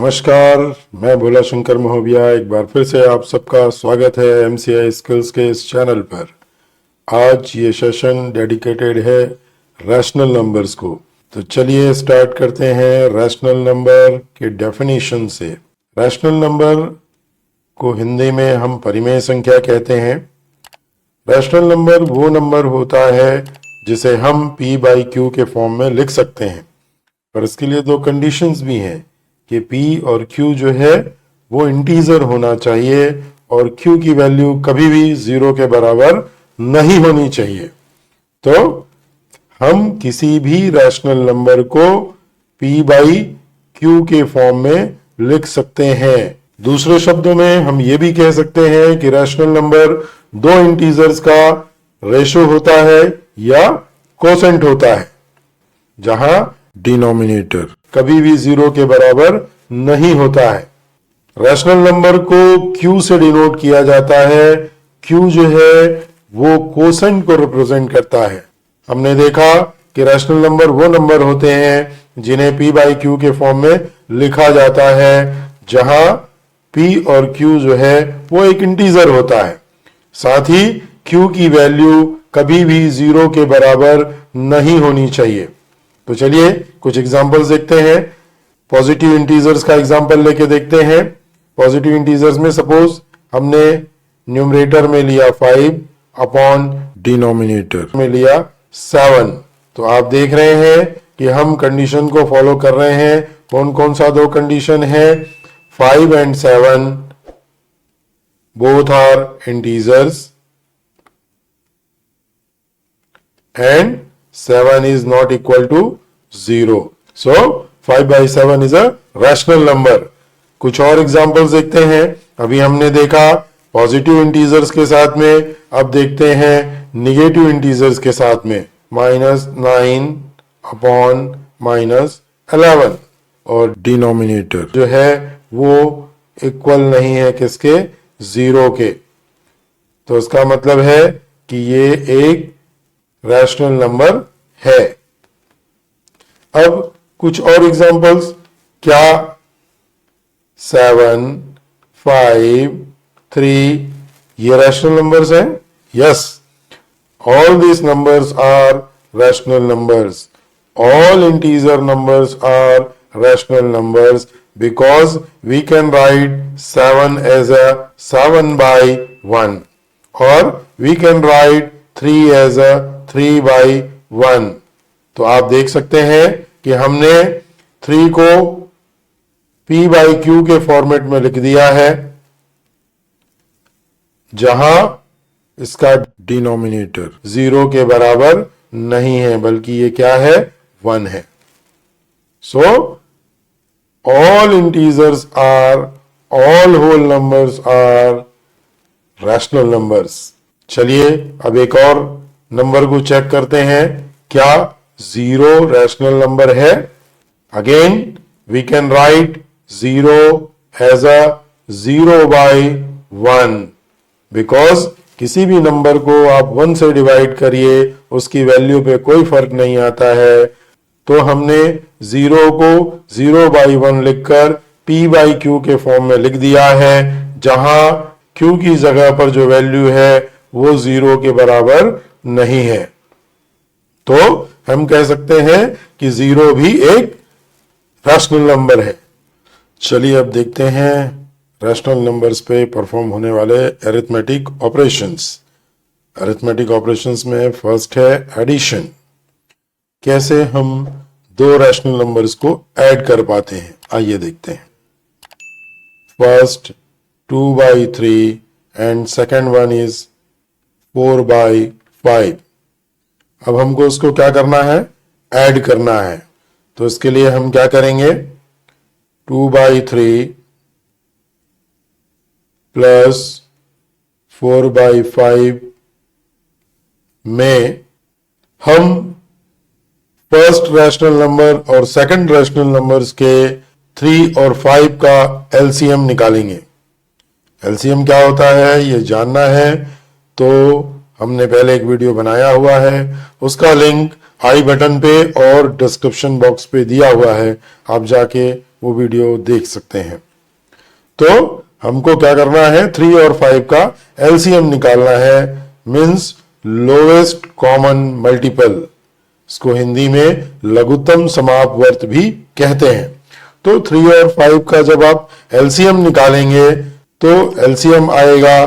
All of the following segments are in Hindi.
नमस्कार, मैं भोला शंकर महोबिया एक बार फिर से आप सबका स्वागत है MCI स्किल्स के इस चैनल पर। आज ये सेशन डेडिकेटेड है रैशनल नंबर्स को। तो चलिए स्टार्ट करते हैं रैशनल नंबर के डेफिनेशन से। रैशनल नंबर को हिंदी में हम परिमेय संख्या कहते हैं। रैशनल नंबर वो नंबर होता है जिसे हम p/q के फॉर्म में लिख सकते हैं, पर इसके लिए दो कंडीशंस भी हैं कि p और q जो है वो इंटीजर होना चाहिए और q की वैल्यू कभी भी 0 के बराबर नहीं होनी चाहिए। तो हम किसी भी रैशनल नंबर को p/q के फॉर्म में लिख सकते हैं। दूसरे शब्दों में हम ये भी कह सकते हैं कि रैशनल नंबर दो इंटीजर्स का रेशो होता है या कोसेंट होता है, जहां डिनोमिनेटर कभी भी 0 के बराबर नहीं होता है। रैशनल नंबर को q से डिनोट किया जाता है। q जो है वो कोसेंट को रिप्रेजेंट करता है। हमने देखा कि रैशनल नंबर वो नंबर होते हैं जिन्हें p/q के फॉर्म में लिखा जाता है, जहां p और q जो है वो एक इंटीजर होता है। साथ ही q की वैल्यू कभी भी 0 के बराबर नहीं होनी चाहिए। तो चलिए कुछ एग्जांपल्स देखते हैं। पॉजिटिव इंटीजर्स का एग्जांपल लेके देखते हैं। पॉजिटिव इंटीजर्स में सपोज हमने न्यूमरेटर में लिया 5 अपॉन डिनोमिनेटर में लिया 7। तो आप देख रहे हैं कि हम कंडीशन को फॉलो कर रहे हैं। कौन कौन सा दो कंडीशन है? 5 and 7 both are integers and 7 is not equal to 0. So 5/7 is a rational number. कुछ और एग्जांपल्स देखते हैं। अभी हमने देखा पॉजिटिव इंटीजर्स के साथ में, अब देखते हैं निगेटिव इंटीजर्स के साथ में। -9 अपॉन -11 और डिनोमिनेटर जो है वो इक्वल नहीं है किसके? 0 के। तो इसका मतलब है कि ये एक रैशनल नंबर है। अब कुछ और एग्जांपल्स। क्या 7, 5, 3 ये रैशनल नंबर्स हैं? Yes, all these numbers are rational numbers. All integer numbers are rational numbers because we can write 7 as a 7/1 or we can write 3 as a 3/1. तो आप देख सकते हैं कि हमने 3 को p/q के फॉर्मेट में लिख दिया है, जहां इसका डिनोमिनेटर 0 के बराबर नहीं है, बल्कि ये क्या है? 1 है। So all integers are, all whole numbers are rational numbers. चलिए अब एक और नंबर को चेक करते हैं। क्या 0 रैशनल नंबर है? Again we can write 0 as a 0/1 because किसी भी नंबर को आप 1 से डिवाइड करिए, उसकी वैल्यू पे कोई फर्क नहीं आता है। तो हमने 0 को 0/1 लिखकर p/q के फॉर्म में लिख दिया है, जहां q की जगह पर जो वैल्यू है वो 0 के बराबर नहीं है। तो हम कह सकते हैं कि 0 भी एक रैशनल नंबर है। चलिए अब देखते हैं रैशनल नंबर्स पे परफॉर्म होने वाले अरिथमेटिक ऑपरेशंस। अरिथमेटिक ऑपरेशंस में फर्स्ट है एडिशन। कैसे हम दो रैशनल नंबर्स को ऐड कर पाते हैं, आइए देखते हैं। First 2/3 and second one is 4/5। अब हमको उसको क्या करना है? ऐड करना है। तो इसके लिए हम क्या करेंगे? 2/3 प्लस 4/5 में हम फर्स्ट रैशनल नंबर और सेकंड रैशनल नंबर्स के 3 और 5 का एलसीएम निकालेंगे। एलसीएम क्या होता है ये जानना है तो हमने पहले एक वीडियो बनाया हुआ है, उसका लिंक आई बटन पे और डिस्क्रिप्शन बॉक्स पे दिया हुआ है, आप जाके वो वीडियो देख सकते हैं। तो हमको क्या करना है, 3 और 5 का एलसीएम निकालना है, मीन्स लोएस्ट कॉमन मल्टीपल। इसको हिंदी में लघुत्तम समापवर्त भी कहते हैं। तो 3 और 5 का जब आप एलसीएम निकालेंगे तो एलसीएम आएगा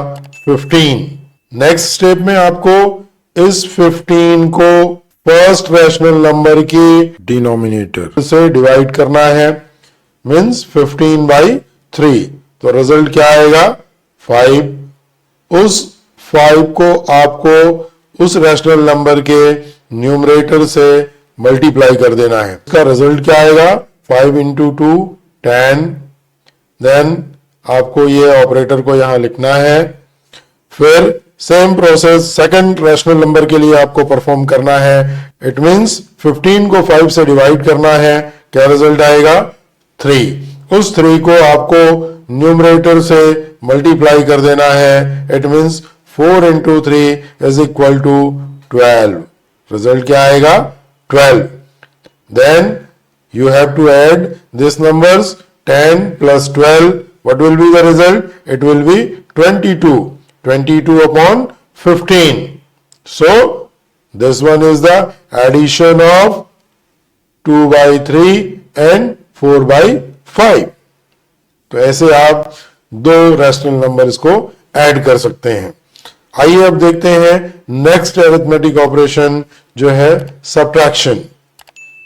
15। नेक्स्ट स्टेप में आपको इस 15 को फर्स्ट रैशनल नंबर की डिनोमिनेटर से डिवाइड करना है, मीन्स 15/3। तो रिजल्ट क्या आएगा, 5। उस 5 को आपको उस रैशनल नंबर के न्यूमरेटर से मल्टीप्लाई कर देना है। इसका रिजल्ट क्या आएगा, 5 × 2 10। देन आपको ये ऑपरेटर को यहां लिखना है। फिर same process second rational number के लिए आपको परफॉर्म करना है। इट मींस 15 को 5 से डिवाइड करना है, क्या रिजल्ट आएगा, 3। उस 3 को आपको न्यूमरेटर से मल्टीप्लाई कर देना है। It means 4 × 3 is equal to 12। Result क्या आएगा, 12। Then you have to add these numbers, 10 plus 12. What will be the result? It will be 22. 22 upon 15. So this one is the addition of 2/3 and 4/5. तो ऐसे आप दो रैशनल नंबर्स को ऐड कर सकते हैं। आइए अब देखते हैं नेक्स्ट अरिथमेटिक ऑपरेशन जो है सब्ट्रैक्शन।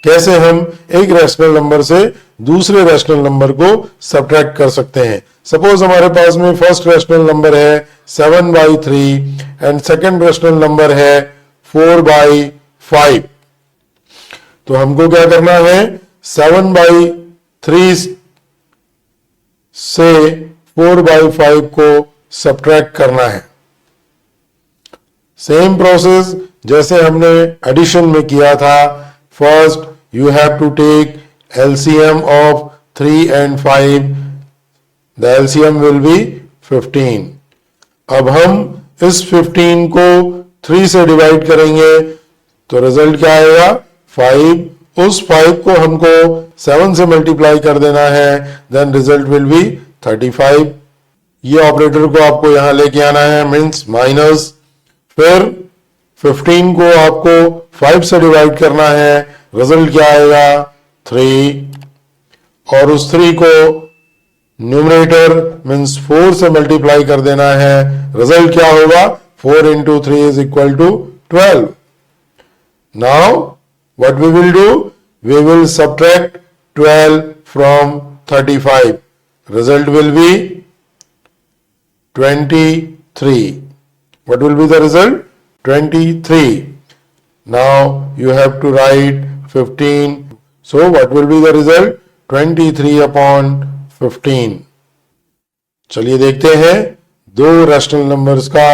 कैसे हम एक रैशनल नंबर से दूसरे रैशनल नंबर को सब्ट्रैक्ट कर सकते हैं। सपोज हमारे पास में फर्स्ट रैशनल नंबर है 7/3 एंड सेकंड रैशनल नंबर है 4/5। तो हमको क्या करना है, 7/3 से 4/5 को सब्ट्रैक्ट करना है। सेम प्रोसेस जैसे हमने एडिशन में किया था। First you have to take LCM of 3 and 5. The LCM will be 15. अब हम इस 15 को 3 से डिवाइड करेंगे तो रिजल्ट क्या आएगा, 5। उस 5 को हमको 7 से मल्टीप्लाई कर देना है, देन रिजल्ट विल बी 35। ये ऑपरेटर को आपको यहां लेके आना है, मीन्स माइनस। फिर 15 को आपको 5 से डिवाइड करना है, रिजल्ट क्या आएगा, 3। और उस 3 को न्यूमरेटर मीन्स 4 से मल्टीप्लाई कर देना है, रिजल्ट क्या होगा, 4 × 3 is equal to 12। Now what we will do, we will subtract 12 from 35। Result will be 23। What will be the result, 23। Now you have to write 15. So what will be the result, 23 upon 15। चलिए देखते हैं दो रैशनल नंबर्स का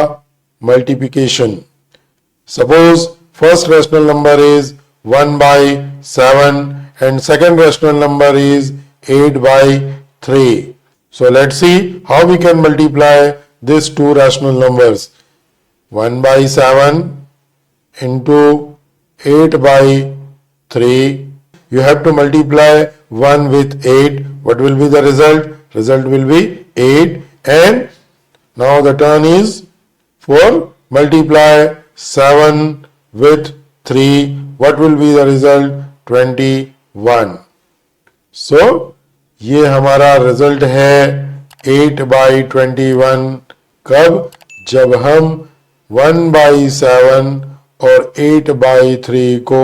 multiplication. Suppose first rational number is 1/7 and second rational number is 8/3. So let's see how we can multiply these two rational numbers. 1/7 into 8/3. You have to multiply 1 with 8. What will be the result? Result will be 8. And now the turn is for multiply 7 with 3. What will be the result? 21. So ये हमारा रिजल्ट है 8/21। कब? जब हम 1/7 और 8/3 को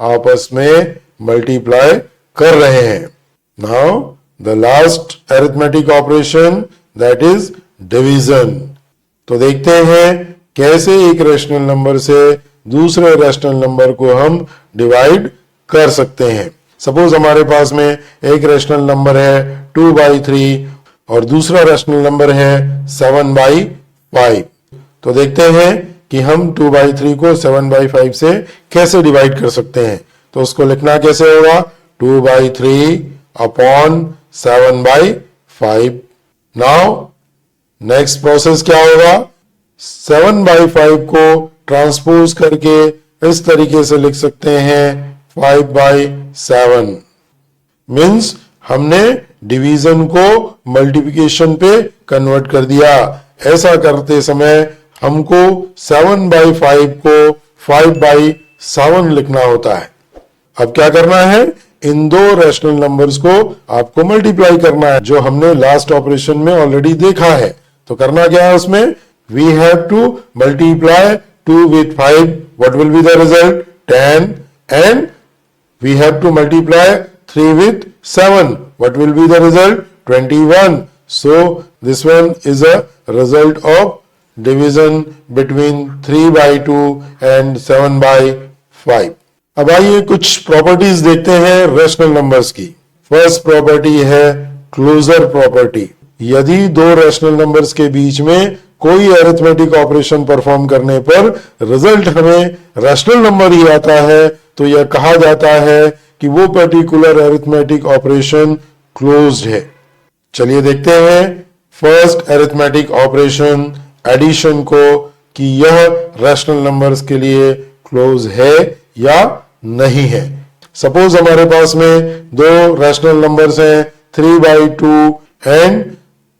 आपस में मल्टीप्लाई कर रहे हैं। Now the last arithmetic operation, that is division. तो देखते हैं कैसे एक रैशनल नंबर से दूसरे रैशनल नंबर को हम डिवाइड कर सकते हैं। सपोज हमारे पास में एक रैशनल नंबर है 2/3 और दूसरा रैशनल नंबर है 7/5। तो देखते हैं कि हम 2/3 को 7/5 से कैसे डिवाइड कर सकते हैं। तो उसको लिखना कैसे होगा, 2/3 अपॉन 7/5। नाउ नेक्स्ट प्रोसेस क्या होगा, 7/5 को ट्रांसपोज करके इस तरीके से लिख सकते हैं 5/7। मीन्स हमने डिवीजन को मल्टीप्लिकेशन पे कन्वर्ट कर दिया। ऐसा करते समय हमको 7/5 को 5/7 लिखना होता है। अब क्या करना है, इन दो रैशनल नंबर्स को आपको मल्टीप्लाई करना है, जो हमने लास्ट ऑपरेशन में ऑलरेडी देखा है। तो करना क्या है उसमें, we have to multiply 2 with 5. What will be the result? 10. And we have to multiply 3 with 7. What will be the result? 21. So this one is a result of division between 3/2 and 7/5. अब आइए कुछ प्रॉपर्टीज देखते हैं रैशनल नंबर्स की। फर्स्ट प्रॉपर्टी है क्लोजर प्रॉपर्टी। यदि दो रैशनल नंबर्स के बीच में कोई अरिथमेटिक ऑपरेशन परफॉर्म करने पर रिजल्ट हमें रैशनल नंबर ही आता है, तो यह कहा जाता है कि वो पर्टिकुलर अरिथमेटिक ऑपरेशन क्लोज्ड है। चलिए देखते हैं फर्स्ट अरिथमेटिक ऑपरेशन एडिशन को, कि यह रैशनल नंबर्स के लिए क्लोज है या नहीं है। सपोज हमारे पास में दो रैशनल नंबर्स हैं 3/2 एंड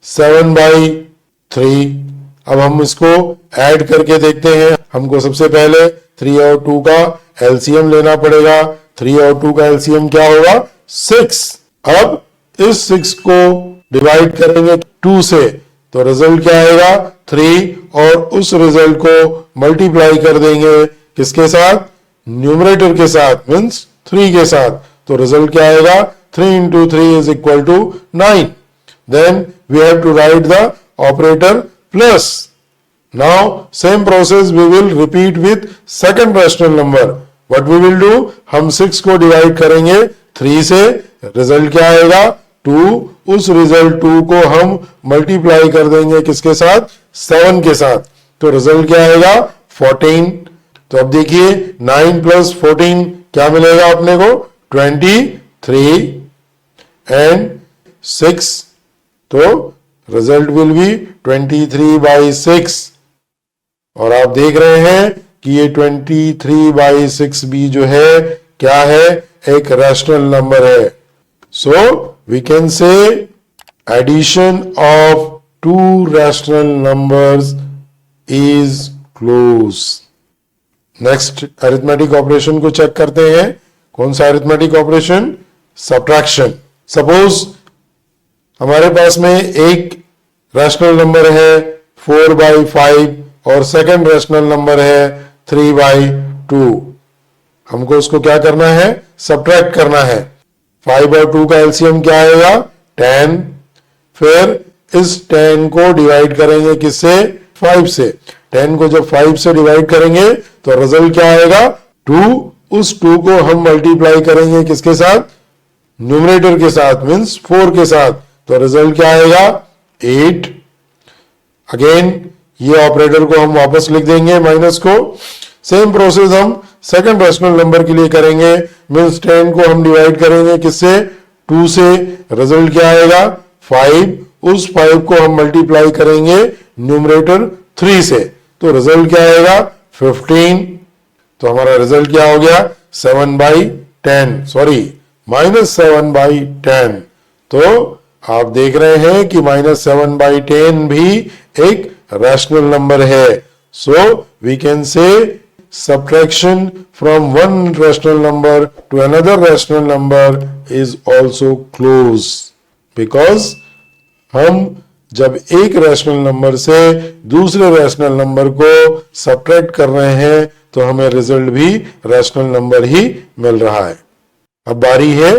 7/3। अब हम इसको ऐड करके देखते हैं। हमको सबसे पहले 3 और 2 का एलसीएम लेना पड़ेगा। 3 और 2 का एलसीएम क्या होगा, 6। अब इस 6 को डिवाइड करेंगे 2 से, तो रिजल्ट क्या आएगा, 3, और उस रिजल्ट को मल्टीप्लाई कर देंगे किसके साथ, न्यूमरेटर के साथ, मीन्स 3 के साथ। तो रिजल्ट क्या आएगा, 3 into 3 is equal to 9. Then we have to write the operator plus. Now same process we will repeat with second rational number. What we will do, हम 6 को डिवाइड करेंगे 3 से, रिजल्ट क्या आएगा, 2। उस रिजल्ट 2 को हम मल्टीप्लाई कर देंगे किसके साथ, 7 के साथ। तो रिजल्ट क्या आएगा, 14। तो अब देखिए 9 + 14 क्या मिलेगा अपने को, 23 एंड 6। तो रिजल्ट विल बी 23/6। और आप देख रहे हैं कि ये 23/6 भी जो है क्या है, एक रैशनल नंबर है। So we can say addition of 2 rational numbers is close. Next arithmetic operation को चेक करते हैं। कौन सा अरिथमेटिक ऑपरेशन, सब्ट्रैक्शन। सपोज हमारे पास में एक रैशनल नंबर है 4/5 और सेकंड रैशनल नंबर है 3/2। हमको उसको क्या करना है, सब्ट्रैक्ट करना है। 5 और 2 का एलसीएम क्या आएगा, 10। फिर इस 10 को डिवाइड करेंगे किससे, 5 से। 10 को जब 5 से डिवाइड करेंगे तो रिजल्ट क्या आएगा, 2। उस 2 को हम मल्टीप्लाई करेंगे किसके साथ, न्यूमरेटर के साथ, मीन्स 4 के साथ। तो रिजल्ट क्या आएगा, 8। अगेन ये ऑपरेटर को हम वापस लिख देंगे माइनस को। सेम प्रोसेस हम सेकंड रैशनल नंबर के लिए करेंगे, मीन्स 10 को हम डिवाइड करेंगे किससे, 2 से। रिजल्ट क्या आएगा, 5। उस 5 को हम मल्टीप्लाई करेंगे न्यूमरेटर 3 से। तो रिजल्ट क्या आएगा, 15। तो हमारा रिजल्ट क्या हो गया, 7/10, सॉरी -7/10। तो आप देख रहे हैं कि -7/10 भी एक रैशनल नंबर है। So we can say subtraction from one rational number to another rational number is also close, because हम जब एक रैशनल नंबर से दूसरे रैशनल नंबर को सब्ट्रैक्ट कर रहे हैं तो हमें रिजल्ट भी रैशनल नंबर ही मिल रहा है। अब बारी है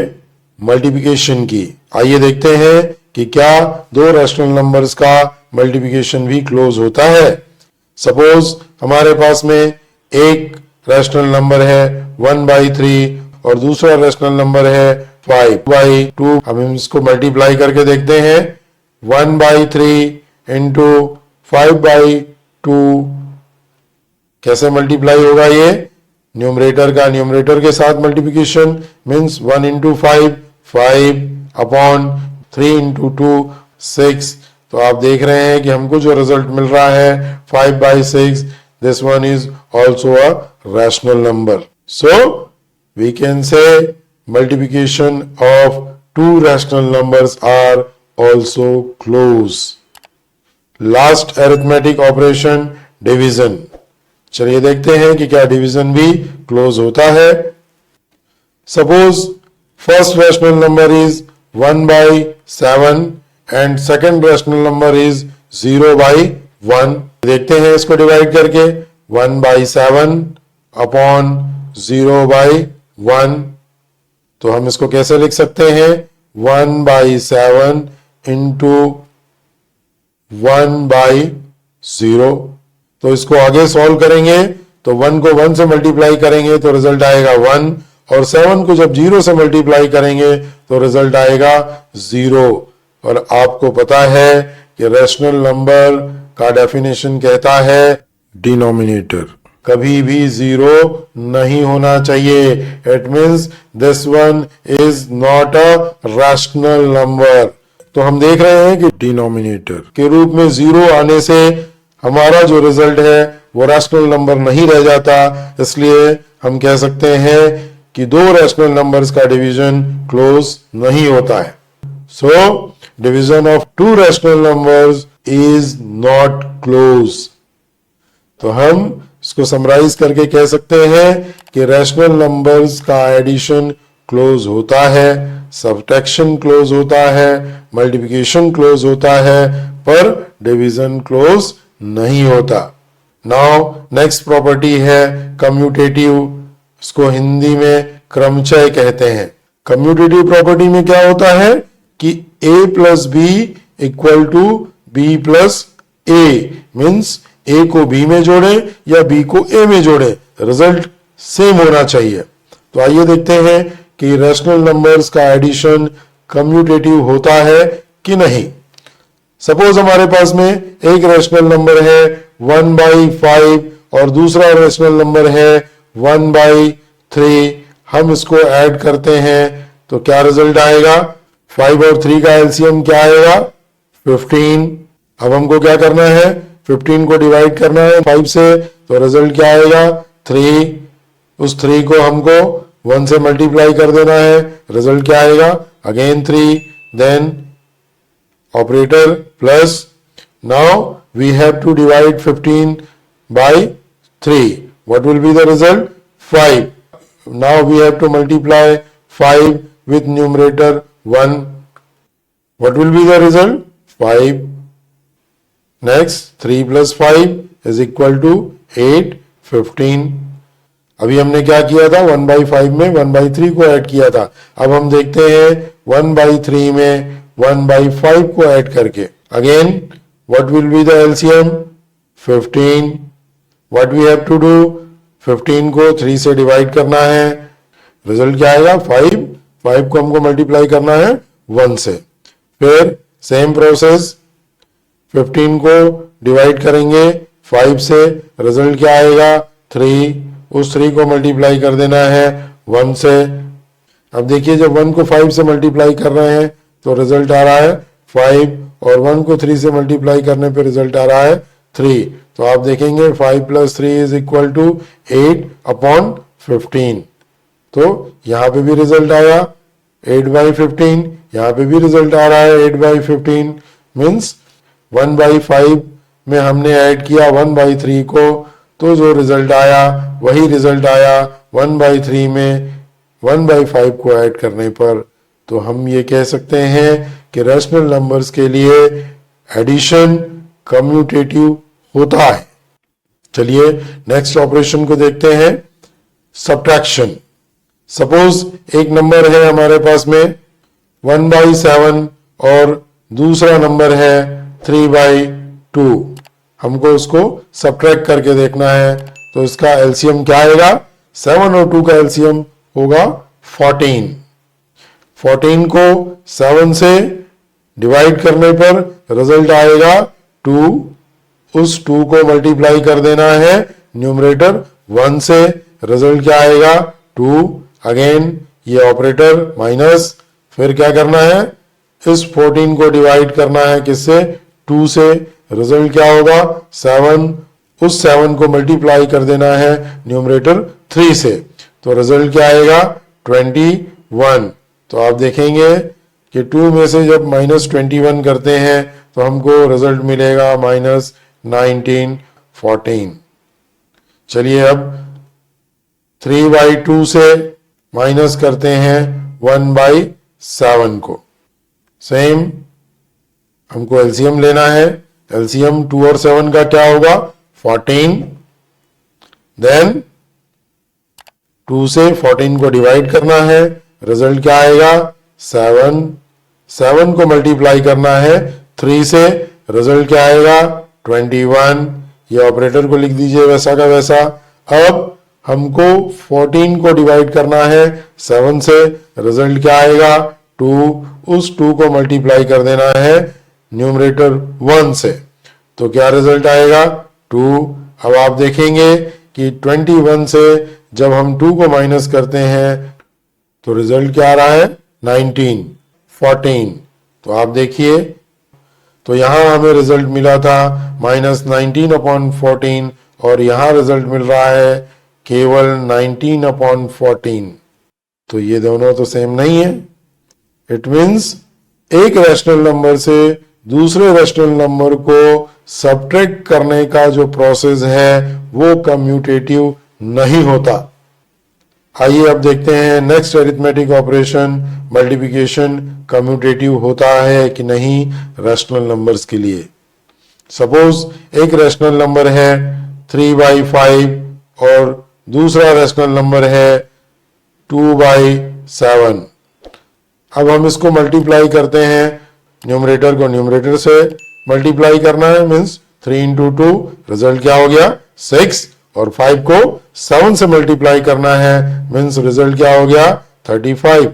मल्टीप्लिकेशन की। आइए देखते हैं कि क्या दो रैशनल नंबर्स का मल्टीप्लिकेशन भी क्लोज होता है। सपोज हमारे पास में एक रैशनल नंबर है 1/3 और दूसरा रैशनल नंबर है 5/2। हम इसको मल्टीप्लाई करके देखते हैं। 1/3 इंटू 5/2 कैसे मल्टीप्लाई होगा, ये न्यूमरेटर का न्यूमरेटर के साथ मल्टीप्लिकेशन, मीन्स 1 इंटू 5, 5/3 इंटू 2, 6। तो आप देख रहे हैं कि हमको जो रिजल्ट मिल रहा है 5/6, this one is also a rational number. So we can say multiplication of two rational numbers are also close. Last arithmetic operation division. चलिए देखते हैं कि क्या डिवीजन भी क्लोज होता है. Suppose first rational number is 1/7 and second rational number is 0/1. देखते हैं इसको डिवाइड करके. 1/7 अपॉन 0/1. तो हम इसको कैसे लिख सकते हैं? 1/7 इंटू 1/0. तो इसको आगे सॉल्व करेंगे तो 1 को 1 से मल्टीप्लाई करेंगे तो रिजल्ट आएगा 1, और 7 को जब 0 से मल्टीप्लाई करेंगे तो रिजल्ट आएगा 0. और आपको पता है कि रैशनल नंबर का डेफिनेशन कहता है डिनोमिनेटर कभी भी 0 नहीं होना चाहिए. It means this one is not a rational number. तो हम देख रहे हैं कि डिनोमिनेटर के रूप में 0 आने से हमारा जो रिजल्ट है वो रैशनल नंबर नहीं रह जाता. इसलिए हम कह सकते हैं कि दो रैशनल नंबर्स का डिवीजन क्लोज नहीं होता है. So division of to rational numbers is not close. तो हम इसको समराइज करके कह सकते हैं कि रैशनल नंबर्स का एडिशन क्लोज होता है, सब्ट्रैक्शन क्लोज होता है, मल्टीप्लिकेशन क्लोज होता है, पर डिवीजन क्लोज नहीं होता. नाउ नेक्स्ट प्रॉपर्टी है कम्यूटेटिव. इसको हिंदी में क्रमचय कहते हैं. कम्यूटेटिव प्रॉपर्टी में क्या होता है कि a plus b equal to b plus a. Means a को b में जोड़े या b को a में जोड़े, रिजल्ट सेम होना चाहिए. तो आइए देखते हैं कि रैशनल नंबर्स का एडिशन कम्यूटेटिव होता है कि नहीं. सपोज हमारे पास में एक रैशनल नंबर है 1/5 और दूसरा रैशनल नंबर है 1/3. हम इसको ऐड करते हैं तो क्या रिजल्ट आएगा? 5 और 3 का एलसीएम क्या आएगा? 15. अब हमको क्या करना है? 15 को डिवाइड करना है 5 से, तो रिजल्ट क्या आएगा? 3. उस 3 को हमको 1 से मल्टीप्लाई कर देना है, रिजल्ट क्या आएगा? Again 3. Then operator plus. Now we have to divide 15 by 3. What will be the result? 5. Now we have to multiply 5 with numerator 1. What will be the result? 5. Next 3 plus 5 is equal to 8. 15. अभी हमने क्या किया था? 1/5 में 1/3 को ऐड किया था. अब हम देखते हैं 1/3 में 1/5 को ऐड करके. Again what will be the LCM? 15. What we have to do? 15 को 3 से डिवाइड करना है, रिजल्ट क्या आएगा? 5. 5 को हमको मल्टीप्लाई करना है 1 से. फिर सेम प्रोसेस, 15 को डिवाइड करेंगे 5 से, रिजल्ट क्या आएगा? 3. उस 3 को मल्टीप्लाई कर देना है 1 से. अब देखिए जब 1 को 5 से मल्टीप्लाई कर रहे हैं तो रिजल्ट आ रहा है 5, और 1 को 3 से मल्टीप्लाई करने पे रिजल्ट आ रहा है 3. तो आप देखेंगे 5 + 3 इज इक्वल टू 8/15. तो यहां पे भी रिजल्ट आया 8/15. यहां पे भी रिजल्ट आ रहा है 8/15. मीन्स 1/5 में हमने ऐड किया 1/3 को, तो जो रिजल्ट आया वही रिजल्ट आया 1/3 में 1/5 को ऐड करने पर. तो हम ये कह सकते हैं कि रैशनल नंबर्स के लिए एडिशन कम्यूटेटिव होता है. चलिए नेक्स्ट ऑपरेशन को देखते हैं, सब्ट्रैक्शन. सपोज एक नंबर है हमारे पास में 1/7 और दूसरा नंबर है 3/2. हमको उसको सब्ट्रैक्ट करके देखना है. तो इसका एलसीएम क्या आएगा? 7 और 2 का एलसीएम होगा 14. 14 को 7 से डिवाइड करने पर रिजल्ट आएगा 2. उस 2 को मल्टीप्लाई कर देना है न्यूमरेटर 1 से, रिजल्ट क्या आएगा? 2. अगेन ये ऑपरेटर माइनस, फिर क्या करना है? इस 14 को डिवाइड करना है किससे? 2 से, रिजल्ट क्या होगा? 7. उस 7 को मल्टीप्लाई कर देना है न्यूमरेटर 3 से, तो रिजल्ट क्या आएगा? 21. तो आप देखेंगे कि 2 में से जब -21 करते हैं तो हमको रिजल्ट मिलेगा -19 14। चलिए अब 3/2 से माइनस करते हैं 1/7 को। सेम हमको एलसीएम लेना है। एलसीएम 2 और 7 का क्या होगा? 14। देन 2 से 14 को डिवाइड करना है, रिजल्ट क्या आएगा? 7। 7 को मल्टीप्लाई करना है 3 से, रिजल्ट क्या आएगा? 21। ये ऑपरेटर को लिख दीजिए वैसा का वैसा। अब हमको 14 को डिवाइड करना है 7 से, रिजल्ट क्या आएगा? 2। उस 2 को मल्टीप्लाई कर देना है न्यूमरेटर 1 से, तो क्या रिजल्ट आएगा? 2। अब आप देखेंगे कि 21 से जब हम 2 को माइनस करते हैं तो रिजल्ट क्या आ रहा है? 19 14। तो आप देखिए, तो यहां हमें रिजल्ट मिला था -19/14 और यहां रिजल्ट मिल रहा है केवल 19/14। तो ये दोनों तो सेम नहीं है। इट मीन्स एक रैशनल नंबर से दूसरे रैशनल नंबर को सब्ट्रैक्ट करने का जो प्रोसेस है वो कम्यूटेटिव नहीं होता। आइए अब देखते हैं next arithmetic operation multiplication commutative होता है कि नहीं रैशनल नंबर्स के लिए। सपोज एक रैशनल नंबर है 3/5 और दूसरा रैशनल नंबर है 2/7। अब हम इसको मल्टीप्लाई करते हैं, न्यूमरेटर को न्यूमरेटर से मल्टीप्लाई करना है, मीन्स 3 × 2, रिजल्ट क्या हो गया? 6। और 5 को 7 से मल्टीप्लाई करना है, मीन्स रिजल्ट क्या हो गया? 35।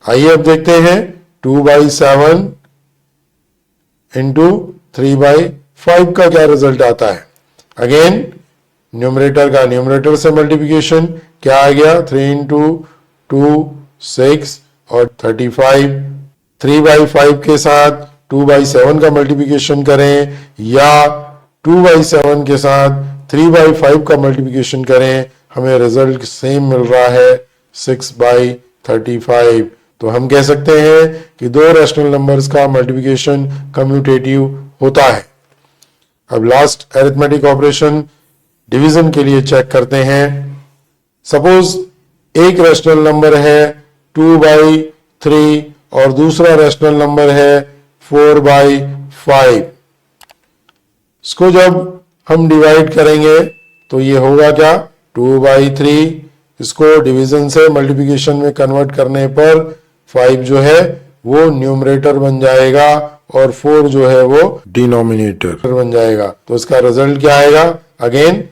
आइए अब देखते हैं 2/7 × 3/5 का क्या रिजल्ट आता है। अगेन न्यूमरेटर का न्यूमरेटर से मल्टीप्लिकेशन क्या आ गया? 3 × 2 6 और 35। 3/5 के साथ 2/7 का मल्टीप्लिकेशन करें या 2/7 के साथ 3/5 का मल्टीप्लिकेशन करें, हमें रिजल्ट सेम मिल रहा है 6/35। तो हम कह सकते हैं कि दो रैशनल नंबर्स का मल्टीप्लिकेशन कम्यूटेटिव होता है। अब लास्ट अरिथमेटिक ऑपरेशन डिवीजन के लिए चेक करते हैं। सपोज एक रैशनल नंबर है 2/3 और दूसरा रैशनल नंबर है 4/5। इसको जब हम डिवाइड करेंगे तो ये होगा क्या? 2/3। इसको डिवीजन से मल्टीप्लिकेशन में कन्वर्ट करने पर 5 जो है वो न्यूमरेटर बन जाएगा और 4 जो है वो डिनोमिनेटर बन जाएगा। तो इसका रिजल्ट क्या आएगा? अगेन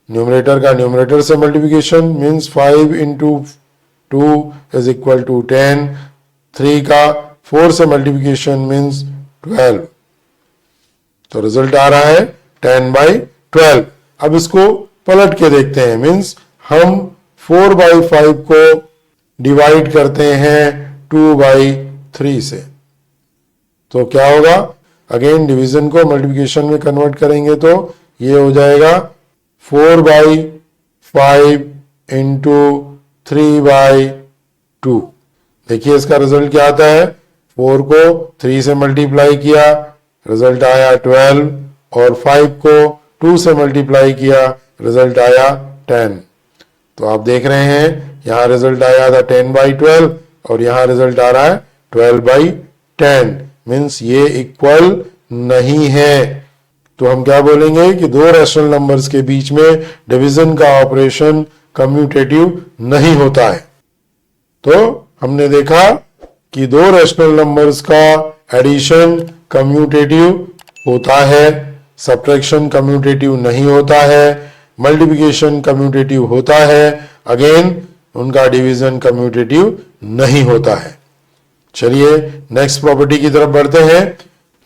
न्यूमरेटर का न्यूमरेटर से multiplication means 5 × 2 is equal to 10। 3 का 4 से मल्टीप्लिकेशन मीन्स 12। तो रिजल्ट आ रहा है 10/12। अब इसको पलट के देखते हैं, मीन्स हम 4/5 को डिवाइड करते हैं 2/3 से, तो क्या होगा? अगेन डिवीजन को मल्टीप्लिकेशन में कन्वर्ट करेंगे तो ये हो जाएगा 4/5 × 3/2। देखिए इसका रिजल्ट क्या आता है? 4 को 3 से मल्टीप्लाई किया, रिजल्ट आया 12, और 5 को 2 से मल्टीप्लाई किया, रिजल्ट आया 10। तो आप देख रहे हैं यहां रिजल्ट आया था 10/12 और यहां रिजल्ट आ रहा है 12/10। मीन्स ये इक्वल नहीं है। तो हम क्या बोलेंगे कि दो रैशनल नंबर्स के बीच में डिवीजन का ऑपरेशन कम्यूटेटिव नहीं होता है। तो हमने देखा कि दो रैशनल नंबर्स का एडिशन कम्यूटेटिव होता है, सब्ट्रैक्शन कम्यूटेटिव नहीं होता है, मल्टीप्लिकेशन कम्यूटेटिव होता है, अगेन उनका डिवीजन कम्यूटेटिव नहीं होता है। चलिए नेक्स्ट प्रॉपर्टी की तरफ बढ़ते हैं।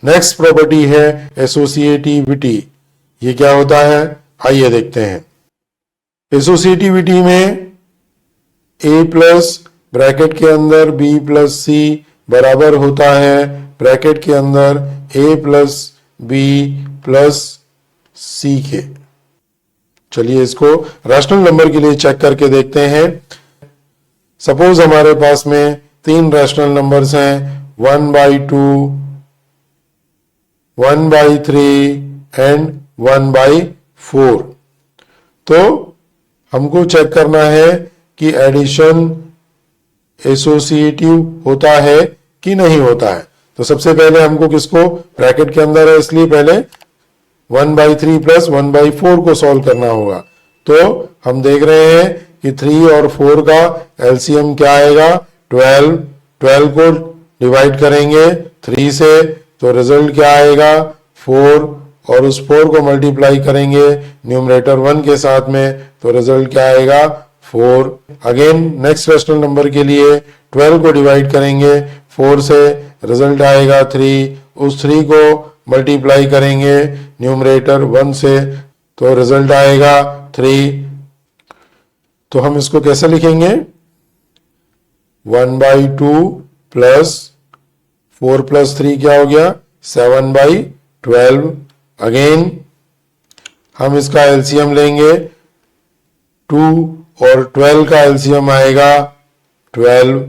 नेक्स्ट प्रॉपर्टी है एसोसिएटिविटी। ये क्या होता है आइए देखते हैं। एसोसिएटिविटी में a प्लस ब्रैकेट के अंदर b प्लस c बराबर होता है ब्रैकेट के अंदर a plus b plus c के। चलिए इसको रैशनल नंबर के लिए चेक करके देखते हैं। सपोज हमारे पास में तीन रैशनल नंबर्स हैं 1/2, 1/3 एंड 1/4। तो हमको चेक करना है कि एडिशन एसोसिएटिव होता है कि नहीं होता है। तो सबसे पहले हमको किसको, ब्रैकेट के अंदर है इसलिए पहले 1/3 प्लस 1/4 को सॉल्व करना होगा। तो हम देख रहे हैं कि 3 और 4 का एलसीएम क्या आएगा, 12। 12 को डिवाइड करेंगे 3 से तो रिजल्ट क्या आएगा, 4, और उस 4 को मल्टीप्लाई करेंगे न्यूमरेटर 1 के साथ में तो रिजल्ट क्या आएगा, 4। अगेन नेक्स्ट रेशनल नंबर के लिए 12 को डिवाइड करेंगे 4 से, रिजल्ट आएगा 3। उस 3 को मल्टीप्लाई करेंगे न्यूमरेटर 1 से तो रिजल्ट आएगा 3। तो हम इसको कैसे लिखेंगे, 1/2 प्लस 4 प्लस 3 क्या हो गया, 7/12। अगेन हम इसका एलसीएम लेंगे, 2 और 12 का एलसीएम आएगा 12।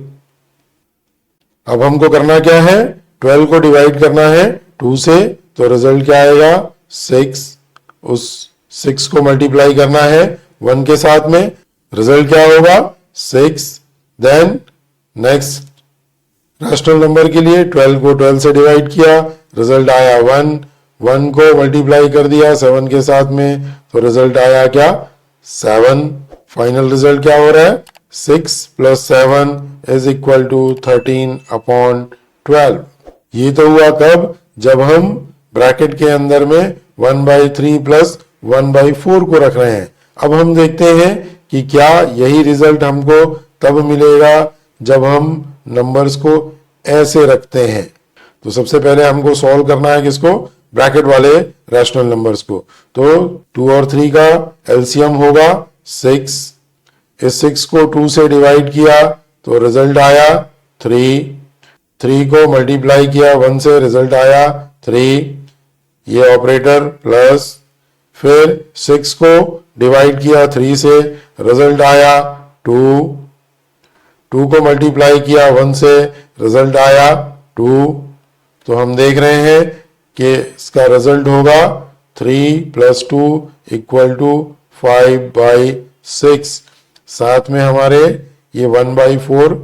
अब हमको करना क्या है, 12 को डिवाइड करना है 2 से तो रिजल्ट क्या आएगा, 6। उस 6 को मल्टीप्लाई करना है 1 के साथ में, रिजल्ट क्या होगा, 6। देन नेक्स्ट रैशनल नंबर के लिए 12 को 12 से डिवाइड किया, रिजल्ट आया 1। 1 को मल्टीप्लाई कर दिया 7 के साथ में तो रिजल्ट आया क्या, 7। फाइनल रिजल्ट क्या हो रहा है, 6 + 7 = 13/12। ये तो हुआ कब, जब हम ब्रैकेट के अंदर में 1/3 प्लस 1/4 को रख रहे हैं। अब हम देखते हैं कि क्या यही रिजल्ट हमको तब मिलेगा जब हम नंबर्स को ऐसे रखते हैं। तो सबसे पहले हमको सॉल्व करना है किसको, ब्रैकेट वाले रैशनल नंबर्स को। तो 2 और 3 का एलसीएम होगा 6। इस 6 को 2 से डिवाइड किया तो रिजल्ट आया 3। 3 को मल्टीप्लाई किया 1 से, रिजल्ट आया 3। ये ऑपरेटर प्लस, फिर 6 को डिवाइड किया 3 से, रिजल्ट आया 2। 2 को मल्टीप्लाई किया 1 से, रिजल्ट आया 2। तो हम देख रहे हैं कि इसका रिजल्ट होगा 3 + 2 = 5/6। साथ में हमारे ये 1/4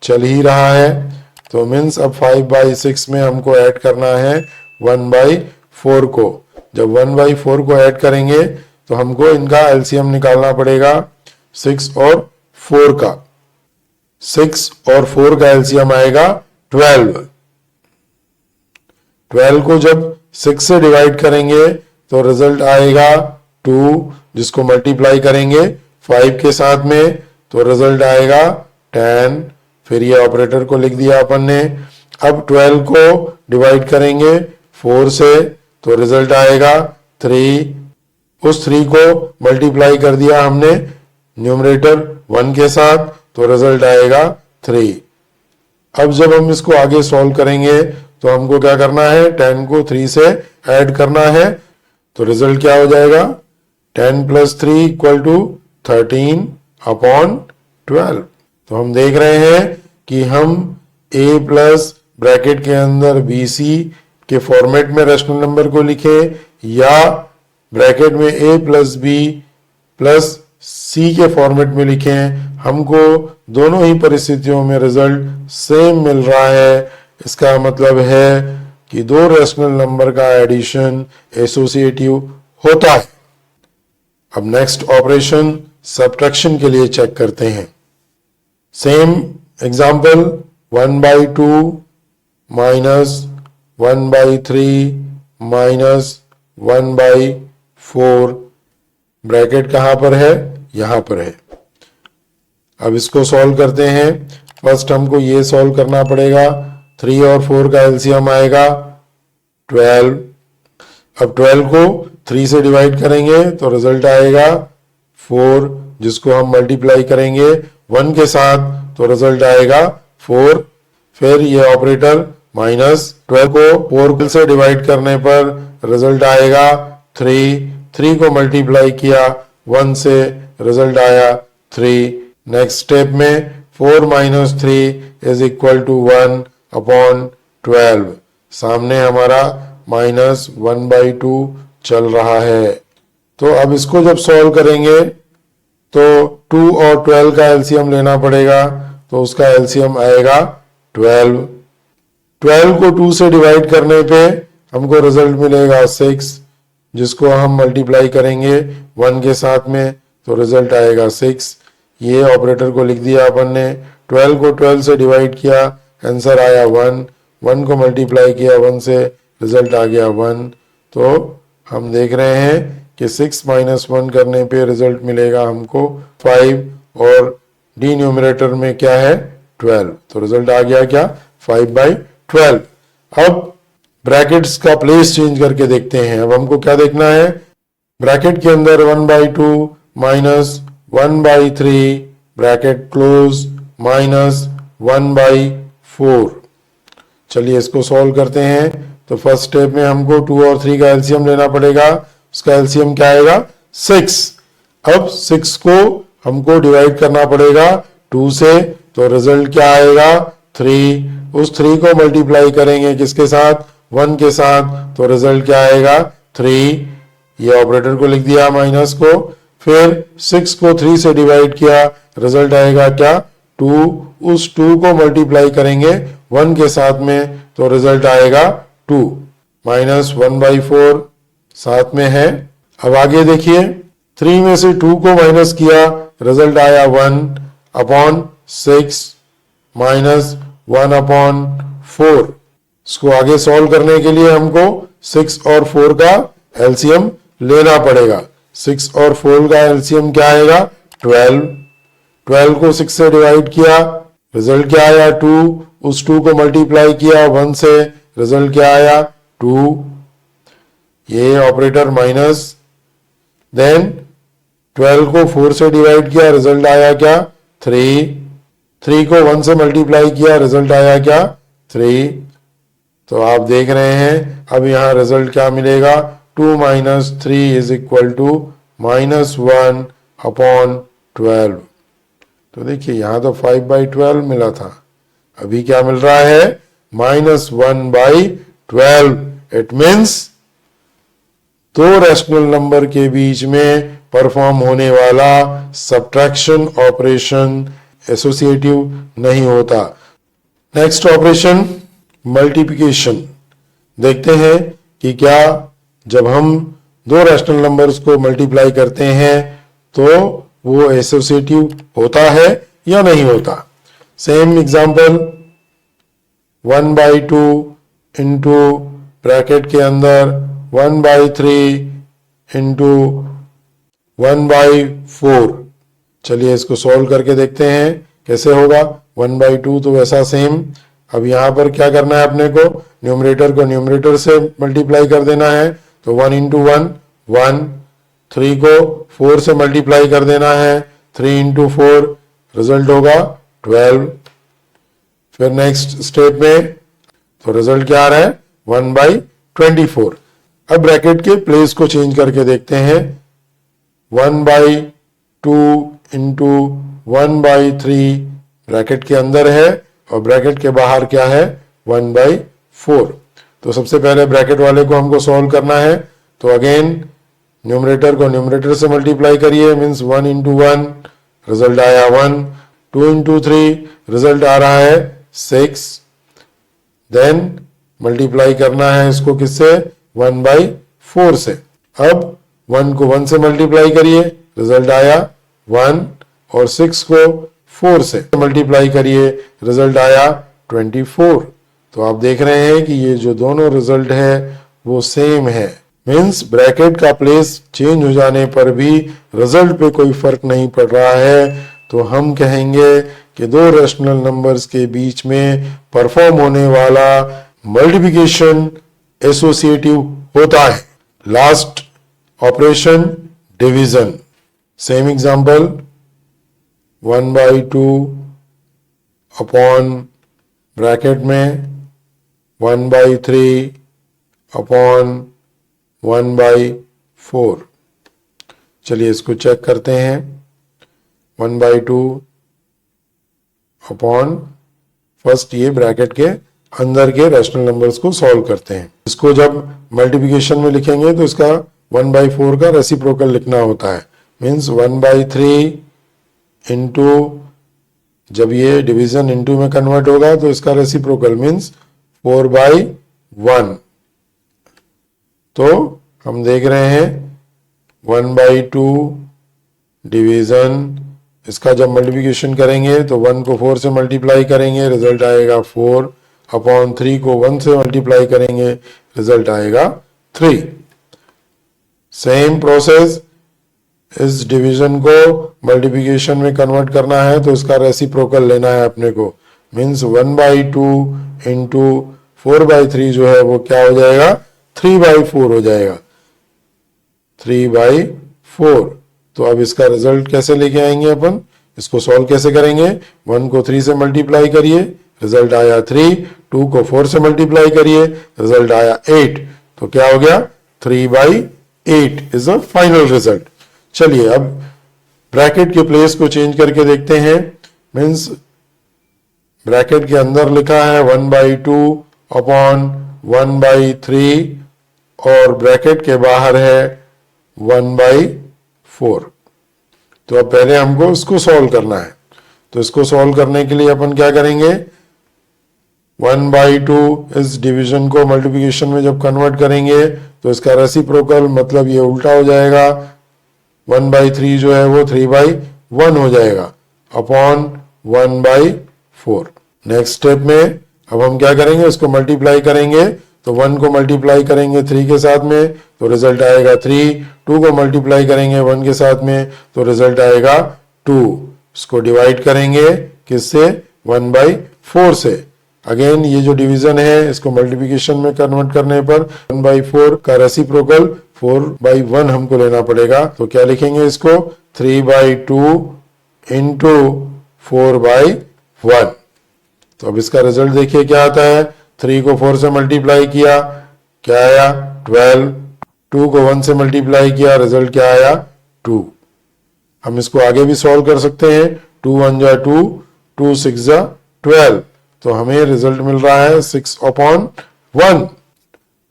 चल ही रहा है तो मीन्स अब 5/6 में हमको ऐड करना है 1/4 को। जब 1/4 को ऐड करेंगे तो हमको इनका एलसीएम निकालना पड़ेगा 6 और 4 का। 6 और 4 का एलसीएम आएगा 12। 12 को जब 6 से डिवाइड करेंगे तो रिजल्ट आएगा 2, जिसको मल्टीप्लाई करेंगे 5 के साथ में तो रिजल्ट आएगा 10। फिर ये ऑपरेटर को लिख दिया अपन ने। अब 12 को डिवाइड करेंगे 4 से तो रिजल्ट आएगा 3। उस 3 को मल्टीप्लाई कर दिया हमने न्यूमरेटर 1 के साथ तो रिजल्ट आएगा 3। अब जब हम इसको आगे सॉल्व करेंगे तो हमको क्या करना है, 10 को 3 से ऐड करना है तो रिजल्ट क्या हो जाएगा, 10 + 3 = 13/12। तो हम देख रहे हैं कि हम a प्लस ब्रैकेट के अंदर bc के फॉर्मेट में रैशनल नंबर को लिखें या ब्रैकेट में a + b + c के फॉर्मेट में लिखें, हमको दोनों ही परिस्थितियों में रिजल्ट सेम मिल रहा है। इसका मतलब है कि दो रैशनल नंबर का एडिशन एसोसिएटिव होता है। अब नेक्स्ट ऑपरेशन सब्ट्रैक्शन के लिए चेक करते हैं। सेम एग्जांपल 1/2 - 1/3 - 1/4 ब्रैकेट कहां पर है, यहां पर है। अब इसको सॉल्व करते हैं। फर्स्ट हमको ये सॉल्व करना पड़ेगा। 3 और 4 का एलसीएम आएगा 12। अब 12 को 3 से डिवाइड करेंगे तो रिजल्ट आएगा 4, जिसको हम मल्टीप्लाई करेंगे 1 के साथ तो रिजल्ट आएगा 4। फिर ये ऑपरेटर -12 को 4 से डिवाइड करने पर रिजल्ट आएगा 3। 3 को मल्टीप्लाई किया 1 से, रिजल्ट आया 3। नेक्स्ट स्टेप में 4 - 3 = 1। अपॉन 12। सामने हमारा -1/2 चल रहा है। तो अब इसको जब सॉल्व करेंगे तो 2 और 12 का एलसीएम लेना पड़ेगा, तो उसका एलसीएम आएगा 12। 12 को 2 से डिवाइड करने पे हमको रिजल्ट मिलेगा 6, जिसको हम मल्टीप्लाई करेंगे 1 के साथ में, तो रिजल्ट आएगा 6। ये ऑपरेटर को लिख दिया अपन ने। 12 को 12 से डिवाइड किया, आंसर आया 1। 1 को मल्टीप्लाई किया 1 से, रिजल्ट आ गया 1। तो हम देख रहे हैं कि 6 - 1 करने पे रिजल्ट मिलेगा हमको 5, और डिनोमिनेटर में क्या है 12, तो रिजल्ट आ गया क्या 5/12। अब ब्रैकेट्स का प्लेस चेंज करके देखते हैं। अब हमको क्या देखना है, ब्रैकेट के अंदर 1/2 माइनस 1/3 ब्रैकेट क्लोज माइनस 1/4। चलिए इसको सॉल्व करते हैं। तो फर्स्ट स्टेप में हमको 2 और 3 का एलसीएम लेना पड़ेगा। उसका एलसीएम क्या आएगा 6। अब 6 को हमको डिवाइड करना पड़ेगा 2 से, तो रिजल्ट क्या आएगा 3। उस 3 को मल्टीप्लाई करेंगे किसके साथ 1 के साथ, तो रिजल्ट क्या आएगा 3। ये ऑपरेटर को लिख दिया माइनस को, फिर 6 को 3 से डिवाइड किया, रिजल्ट आएगा क्या 2। उस 2 को मल्टीप्लाई करेंगे 1 के साथ में, तो रिजल्ट आएगा 2। -1/4 साथ में है। अब आगे देखिए, 3 में से 2 को माइनस किया, रिजल्ट आया 1 अपॉन 6 माइनस 1/4। इसको आगे सॉल्व करने के लिए हमको 6 और 4 का एलसीएम लेना पड़ेगा। 6 और 4 का एलसीएम क्या आएगा 12। 12 को 6 से डिवाइड किया, रिजल्ट क्या आया 2। उस 2 को मल्टीप्लाई किया 1 से, रिजल्ट क्या आया 2। ये ऑपरेटर माइनस, देन 12 को 4 से डिवाइड किया, रिजल्ट आया क्या 3। 3 को 1 से मल्टीप्लाई किया, रिजल्ट आया क्या 3। तो आप देख रहे हैं अब यहां रिजल्ट क्या मिलेगा 2 - 3 = -1/12। तो देखिए यहां तो 5/12 मिला था, अभी क्या मिल रहा है -1/12। इट मीन्स दो रैशनल नंबर के बीच में परफॉर्म होने वाला सब्ट्रैक्शन ऑपरेशन एसोसिएटिव नहीं होता। Next operation multiplication. देखते हैं कि क्या जब हम दो रैशनल नंबर्स को मल्टीप्लाई करते हैं तो वो एसोसिएटिव होता है या नहीं होता। सेम एग्जांपल 1/2 इंटू ब्रैकेट के अंदर 1/3 इंटू 1/4। चलिए इसको सॉल्व करके देखते हैं कैसे होगा। 1/2 तो वैसा सेम। अब यहां पर क्या करना है अपने को, न्यूमरेटर को न्यूमरेटर से मल्टीप्लाई कर देना है, तो 1 × 1 1। 3 को 4 से मल्टीप्लाई कर देना है, 3 × 4, रिजल्ट होगा 12। फिर नेक्स्ट स्टेप में तो रिजल्ट क्या आ रहा है 1/24। अब ब्रैकेट के प्लेस को चेंज करके देखते हैं। 1/2 इंटू 1/3 ब्रैकेट के अंदर है और ब्रैकेट के बाहर क्या है 1/4। तो सबसे पहले ब्रैकेट वाले को हमको सॉल्व करना है, तो अगेन न्यूमरेटर को न्यूमरेटर से मल्टीप्लाई करिए, मीन्स 1 × 1, रिजल्ट आया 1। 2 × 3, रिजल्ट आ रहा है 6। देन मल्टीप्लाई करना है इसको किससे 1/4 से। अब 1 को 1 से मल्टीप्लाई करिए, रिजल्ट आया 1, और 6 को 4 से मल्टीप्लाई करिए, रिजल्ट आया 24। तो आप देख रहे हैं कि ये जो दोनों रिजल्ट है वो सेम है। मीन्स ब्रैकेट का प्लेस चेंज हो जाने पर भी रिजल्ट पे कोई फर्क नहीं पड़ रहा है। तो हम कहेंगे कि दो रैशनल नंबर्स के बीच में परफॉर्म होने वाला मल्टीप्लिकेशन एसोसिएटिव होता है। Last operation division. Same example 1/2 upon bracket में 1/3 अपॉन 1/4। चलिए इसको चेक करते हैं। 1/2 अपॉन, फर्स्ट ये ब्रैकेट के अंदर के रैशनल नंबर्स को सॉल्व करते हैं। इसको जब मल्टीप्लिकेशन में लिखेंगे तो इसका 1/4 का रेसिप्रोकल लिखना होता है। मीन्स 1/3 इंटू, जब ये डिवीजन इंटू में कन्वर्ट होगा तो इसका रेसिप्रोकल मीन्स 4/1। तो हम देख रहे हैं 1/2 डिवीजन, इसका जब मल्टीप्लिकेशन करेंगे तो 1 को 4 से मल्टीप्लाई करेंगे, रिजल्ट आएगा 4/3 को 1 से मल्टीप्लाई करेंगे, रिजल्ट आएगा 3। सेम प्रोसेस, इस डिवीजन को मल्टीप्लिकेशन में कन्वर्ट करना है तो इसका रेसिप्रोकल लेना है अपने को। मीन्स 1/2 इंटू 4/3 जो है वो क्या हो जाएगा, 3/4 हो जाएगा, 3/4। तो अब इसका रिजल्ट कैसे लेके आएंगे अपन, इसको सॉल्व कैसे करेंगे, 1 को 3 से मल्टीप्लाई करिए, रिजल्ट आया 3, 2 को 4 से मल्टीप्लाई करिए, रिजल्ट आया 8। तो क्या हो गया, 3/8 इज द फाइनल रिजल्ट। चलिए अब ब्रैकेट के प्लेस को चेंज करके देखते हैं। मीन्स ब्रैकेट के अंदर लिखा है 1/2 अपॉन 1/3 और ब्रैकेट के बाहर है 1/4। तो अब पहले हमको इसको सॉल्व करना है। तो इसको सॉल्व करने के लिए अपन क्या करेंगे, 1/2 इस डिवीजन को मल्टीप्लिकेशन में जब कन्वर्ट करेंगे तो इसका रेसिप्रोकल मतलब ये उल्टा हो जाएगा, 1/3 जो है वो 3/1 हो जाएगा अपॉन 1/4। नेक्स्ट स्टेप में अब हम क्या करेंगे, इसको मल्टीप्लाई करेंगे तो 1 को मल्टीप्लाई करेंगे 3 के साथ में तो रिजल्ट आएगा 3, 2 को मल्टीप्लाई करेंगे 1 के साथ में तो रिजल्ट आएगा 2। इसको डिवाइड करेंगे किससे, 1/4 से। अगेन ये जो डिवीजन है इसको मल्टीप्लिकेशन में कन्वर्ट करने पर 1/4 का रेसिप्रोकल 4/1 हमको लेना पड़ेगा। तो क्या लिखेंगे इसको, 3/2 इंटू 4/1। तो अब इसका रिजल्ट देखिए क्या आता है, 3 को 4 से मल्टीप्लाई किया, क्या आया 12, 2 को 1 से मल्टीप्लाई किया, रिजल्ट क्या आया 2। हम इसको आगे भी सॉल्व कर सकते हैं, 2 1 जा 2, 2 6 जा 12, तो हमें रिजल्ट मिल रहा है 6/1।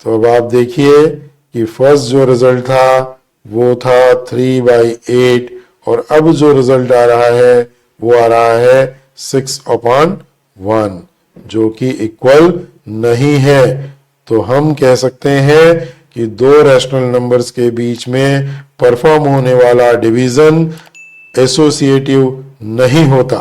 तो अब आप देखिए कि फर्स्ट जो रिजल्ट था वो था 3/8 और अब जो रिजल्ट आ रहा है वो आ रहा है 6/1 जो कि इक्वल नहीं है। तो हम कह सकते हैं कि दो रैशनल नंबर्स के बीच में परफॉर्म होने वाला डिवीजन एसोसिएटिव नहीं होता।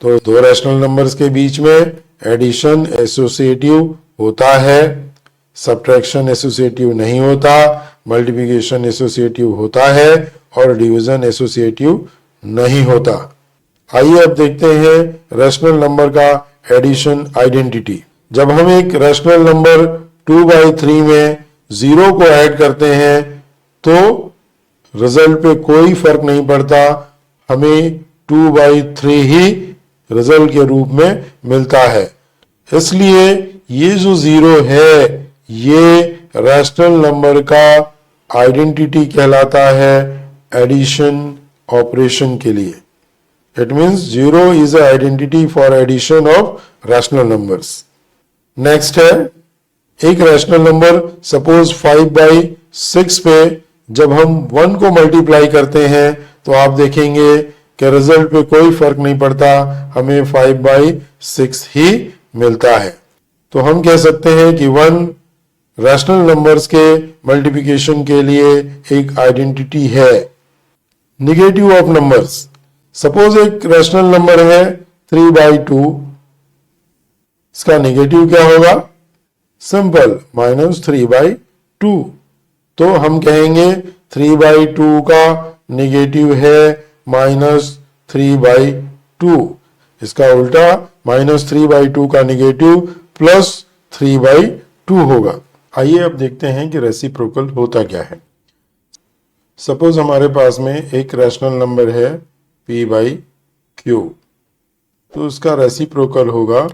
तो दो रैशनल नंबर्स के बीच में एडिशन एसोसिएटिव होता है, सब्ट्रैक्शन एसोसिएटिव नहीं होता, मल्टीप्लिकेशन एसोसिएटिव होता है और डिवीजन एसोसिएटिव नहीं होता। आइए अब देखते हैं रैशनल नंबर का एडिशन आइडेंटिटी। जब हम एक रैशनल नंबर 2/3 में 0 को ऐड करते हैं तो रिजल्ट पे कोई फर्क नहीं पड़ता, हमें 2/3 ही रिजल्ट के रूप में मिलता है। इसलिए ये जो 0 है ये रैशनल नंबर का आइडेंटिटी कहलाता है एडिशन ऑपरेशन के लिए। It means 0 is a identity for addition of rational numbers. Next है एक रैशनल नंबर, सपोज 5/6 पे जब हम 1 को मल्टीप्लाई करते हैं तो आप देखेंगे कि रिजल्ट पे कोई फर्क नहीं पड़ता, हमें 5/6 ही मिलता है। तो हम कह सकते हैं कि 1 रैशनल नंबर्स के मल्टीप्लिकेशन के लिए एक आइडेंटिटी है। निगेटिव ऑफ नंबर्स, सपोज एक रैशनल नंबर है 3/2, इसका निगेटिव क्या होगा, सिंपल -3/2। तो हम कहेंगे 3/2 का निगेटिव है -3/2। इसका उल्टा -3/2 का निगेटिव +3/2 होगा। आइए अब देखते हैं कि रेसिप्रोकल होता क्या है। सपोज हमारे पास में एक रैशनल नंबर है p/q, तो उसका रेसिप्रोकल होगा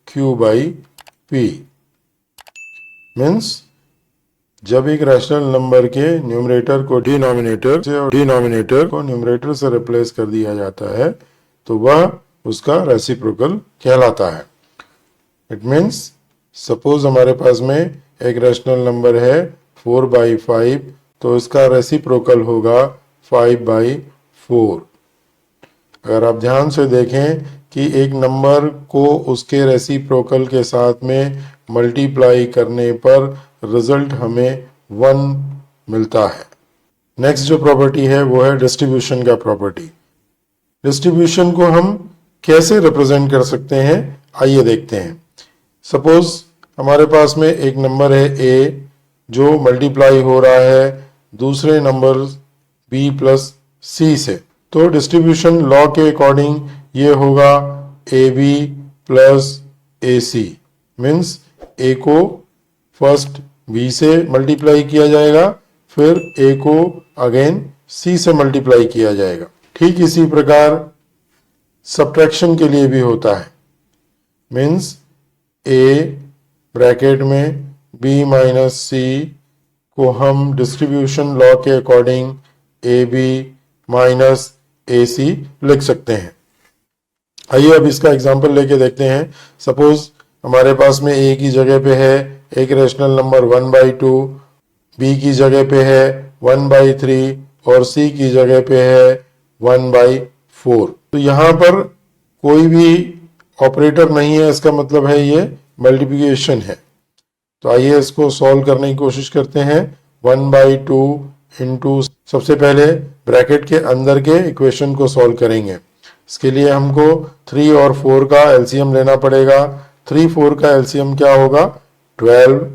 q/p। मीन्स जब एक रैशनल नंबर के न्यूमरेटर को डिनोमिनेटर से और डिनोमिनेटर को न्यूमरेटर से रिप्लेस कर दिया जाता है तो वह उसका रेसिप्रोकल कहलाता है। इट मीन्स सपोज हमारे पास में एक रैशनल नंबर है 4/5, तो इसका रेसिप्रोकल होगा 5/4। अगर आप ध्यान से देखें कि एक नंबर को उसके रेसिप्रोकल के साथ में मल्टीप्लाई करने पर रिजल्ट हमें 1 मिलता है। नेक्स्ट जो प्रॉपर्टी है वो है डिस्ट्रीब्यूशन का प्रॉपर्टी। डिस्ट्रीब्यूशन को हम कैसे रिप्रेजेंट कर सकते हैं, आइए देखते हैं। सपोज हमारे पास में एक नंबर है a जो मल्टीप्लाई हो रहा है दूसरे नंबर b प्लस c से, तो डिस्ट्रीब्यूशन लॉ के अकॉर्डिंग ये होगा ab plus ac, means a को फर्स्ट b से मल्टीप्लाई किया जाएगा, फिर a को अगेन c से मल्टीप्लाई किया जाएगा। ठीक इसी प्रकार सब्ट्रैक्शन के लिए भी होता है, मीन्स a ब्रैकेट में b माइनस c को हम डिस्ट्रीब्यूशन लॉ के अकॉर्डिंग ab माइनस ac लिख सकते हैं। आइए अब इसका एग्जांपल लेके देखते हैं। सपोज हमारे पास में a की जगह पे है एक रैशनल नंबर 1/2, b की जगह पे है 1/3 और c की जगह पे है 1/4। तो यहाँ पर कोई भी ऑपरेटर नहीं है, इसका मतलब है ये मल्टीप्लिकेशन है। तो आइए इसको सॉल्व करने की कोशिश करते हैं। 1/2 इंटू, सबसे पहले ब्रैकेट के अंदर के इक्वेशन को सॉल्व करेंगे। इसके लिए हमको 3 और 4 का एलसीएम लेना पड़ेगा। 3, 4 का एलसीएम क्या होगा? 12।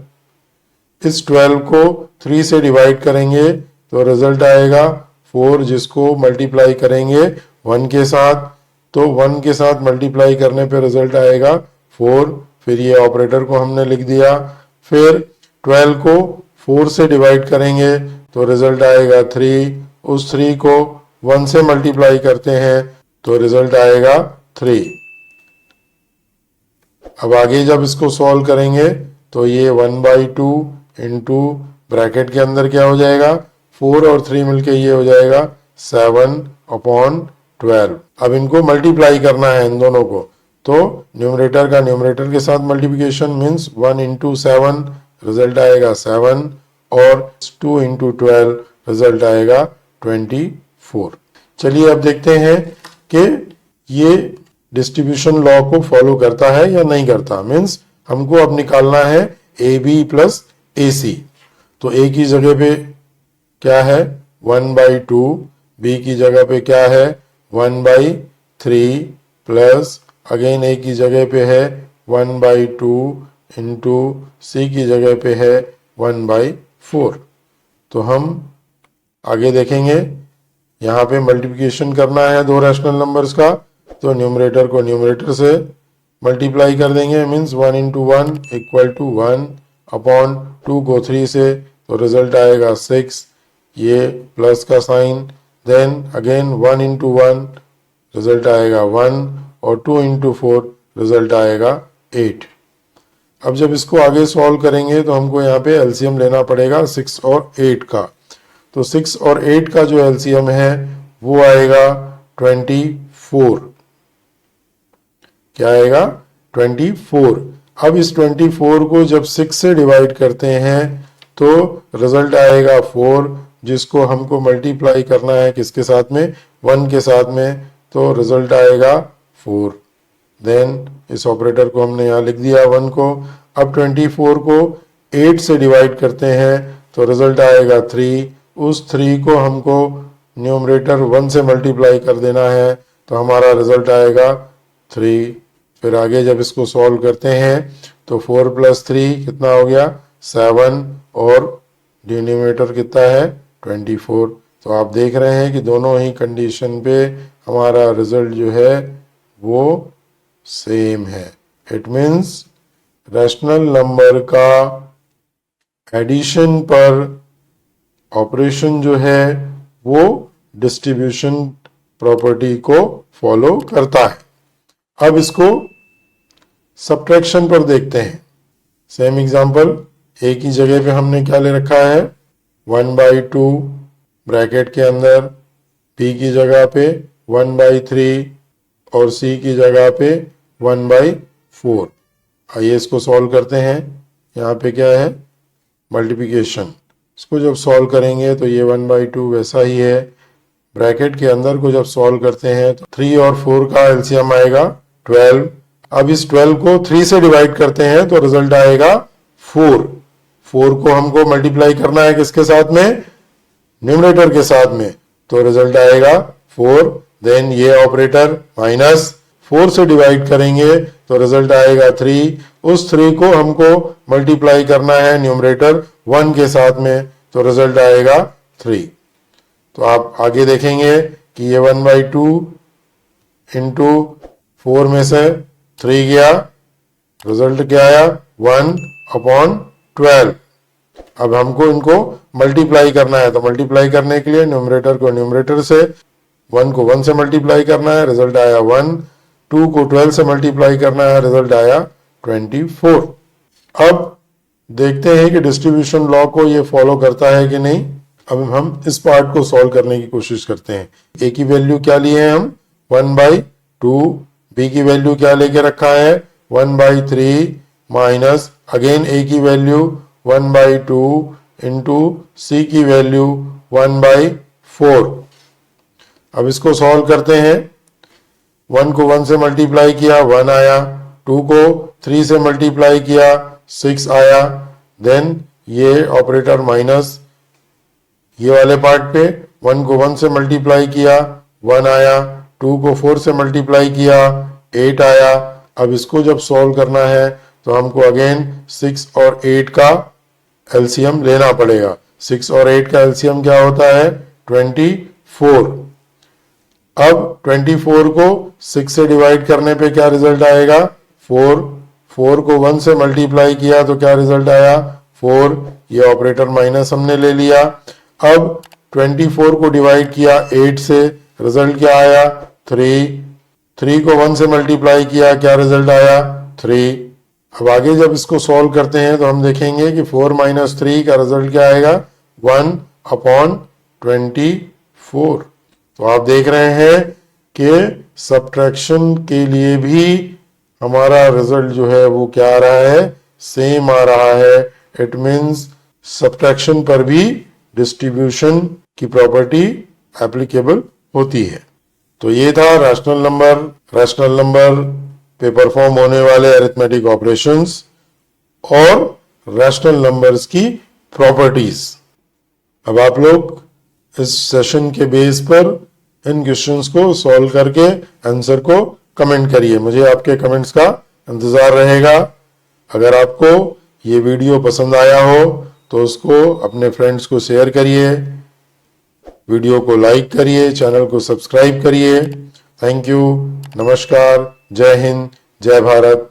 इस 12 को 3 से डिवाइड करेंगे तो रिजल्ट आएगा 4, जिसको मल्टीप्लाई करेंगे 1 के साथ, तो 1 के साथ मल्टीप्लाई करने पे रिजल्ट आएगा 4। फिर ये ऑपरेटर को हमने लिख दिया। फिर 12 को 4 से डिवाइड करेंगे तो रिजल्ट आएगा 3। उस 3 को 1 से मल्टीप्लाई करते हैं तो रिजल्ट आएगा 3। अब आगे जब इसको सॉल्व करेंगे तो ये 1/2 इंटू ब्रैकेट के अंदर क्या हो जाएगा, 4 और 3 मिलके ये हो जाएगा 7/12। अब इनको मल्टीप्लाई करना है इन दोनों को, तो न्यूमरेटर का न्यूमरेटर के साथ मल्टीप्लिकेशन मीन्स 1 इंटू 7, रिजल्ट आएगा 7, और 2 इंटू 12 रिजल्ट आएगा 24। चलिए अब देखते हैं कि ये डिस्ट्रीब्यूशन लॉ को फॉलो करता है या नहीं करता। मीन्स हमको अब निकालना है ए बी प्लस ए सी। तो ए की जगह पे क्या है 1/2, बी की जगह पे क्या है 1/3 प्लस अगेन ए की जगह पे है 1/2 इंटू सी की जगह पे है 1/4। तो हम आगे देखेंगे, यहाँ पे मल्टीप्लिकेशन करना है दो रैशनल नंबर्स का, तो न्यूमरेटर को न्यूमरेटर से मल्टीप्लाई कर देंगे, means 1 into 1 equal to 1 upon 2 को 3 से, तो रिजल्ट आएगा 6, ये प्लस का sign, then again 1 into 1 result आएगा 1 और 2 इंटू 4 रिजल्ट आएगा 8। अब जब इसको आगे सॉल्व करेंगे तो हमको यहाँ पे एलसीएम लेना पड़ेगा 6 और 8 का। तो 6 और 8 का जो एलसीएम है वो आएगा 24। क्या आएगा 24। अब इस 24 को जब 6 से डिवाइड करते हैं तो रिजल्ट आएगा 4, जिसको हमको मल्टीप्लाई करना है किसके साथ में, 1 के साथ में, तो रिजल्ट आएगा 4। देन इस ऑपरेटर को हमने यहाँ लिख दिया 1 को। अब 24 को 8 से डिवाइड करते हैं तो रिजल्ट आएगा 3। उस 3 को हमको न्यूमरेटर 1 से मल्टीप्लाई कर देना है तो हमारा रिजल्ट आएगा 3। फिर आगे जब इसको सॉल्व करते हैं तो 4 प्लस 3 कितना हो गया 7, और डिनोमिनेटर कितना है 24। तो आप देख रहे हैं कि दोनों ही कंडीशन पे हमारा रिजल्ट जो है वो सेम है। इट मीन्स रैशनल नंबर का एडिशन पर ऑपरेशन जो है वो डिस्ट्रीब्यूशन प्रॉपर्टी को फॉलो करता है। अब इसको सब्ट्रैक्शन पर देखते हैं। सेम एग्जांपल, ए की जगह पे हमने क्या ले रखा है 1/2 ब्रैकेट के अंदर, बी की जगह पे 1/3 और सी की जगह पे 1/4। आइए इसको सॉल्व करते हैं। यहाँ पे क्या है, मल्टीप्लिकेशन। इसको जब सॉल्व करेंगे तो ये 1/2 वैसा ही है। ब्रैकेट के अंदर को जब सॉल्व करते हैं तो 3 और 4 का एलसीएम आएगा 12। अब इस 12 को 3 से डिवाइड करते हैं तो रिजल्ट आएगा 4। 4 को हमको मल्टीप्लाई करना है किसके साथ में, न्यूमरेटर के साथ में, तो रिजल्ट आएगा 4। देन ये ऑपरेटर माइनस 4 से डिवाइड करेंगे तो रिजल्ट आएगा 3। उस 3 को हमको मल्टीप्लाई करना है न्यूमरेटर 1 के साथ में, तो रिजल्ट आएगा 3। तो आप आगे देखेंगे कि ये 1/2 इंटू 4 में से 3 गया, रिजल्ट क्या आया 1/12। अब हमको इनको मल्टीप्लाई करना है, तो मल्टीप्लाई करने के लिए न्यूमरेटर को न्यूमरेटर से, 1 को 1 से मल्टीप्लाई करना है, रिजल्ट आया 1। 2 को 12 से मल्टीप्लाई करना है, रिजल्ट आया 24। अब देखते हैं कि डिस्ट्रीब्यूशन लॉ को ये फॉलो करता है कि नहीं। अब हम इस पार्ट को सॉल्व करने की कोशिश करते हैं। ए की वैल्यू क्या लिए हैं हम, 1/2। बी की वैल्यू क्या लेके रखा है, 1/3 माइनस अगेन ए की वैल्यू 1/2 इंटू सी की वैल्यू 1/4। अब इसको सॉल्व करते हैं। 1 को 1 से मल्टीप्लाई किया 1 आया, 2 को 3 से मल्टीप्लाई किया 6 आया। देन ये ऑपरेटर माइनस ये वाले पार्ट पे 1 को 1 से मल्टीप्लाई किया 1 आया, 2 को 4 से मल्टीप्लाई किया 8 आया। अब इसको जब सॉल्व करना है तो हमको अगेन 6 और 8 का एलसीएम लेना पड़ेगा। 6 और 8 का एलसीएम क्या होता है, 24। अब 24 को 6 से डिवाइड करने पे क्या रिजल्ट आएगा, 4। 4 को 1 से मल्टीप्लाई किया तो क्या रिजल्ट आया, 4। ये ऑपरेटर माइनस हमने ले लिया। अब 24 को डिवाइड किया 8 से, रिजल्ट क्या आया, 3। 3 को 1 से मल्टीप्लाई किया, क्या रिजल्ट आया, 3। अब आगे जब इसको सॉल्व करते हैं तो हम देखेंगे कि 4 - 3 का रिजल्ट क्या आएगा, 1/24। तो आप देख रहे हैं कि सब्ट्रैक्शन के लिए भी हमारा रिजल्ट जो है वो क्या आ रहा है, सेम आ रहा है। इट मीन्स सब्ट्रैक्शन पर भी डिस्ट्रीब्यूशन की प्रॉपर्टी एप्लीकेबल होती है। तो ये था रैशनल नंबर पे परफॉर्म होने वाले अरिथमेटिक ऑपरेशंस और रैशनल नंबर्स की प्रॉपर्टीज। अब आप लोग इस सेशन के बेस पर इन क्वेश्चंस को सॉल्व करके आंसर को कमेंट करिए। मुझे आपके कमेंट्स का इंतजार रहेगा। अगर आपको ये वीडियो पसंद आया हो तो उसको अपने फ्रेंड्स को शेयर करिए, वीडियो को लाइक करिए, चैनल को सब्सक्राइब करिए। थैंक यू, नमस्कार, जय हिंद, जय भारत।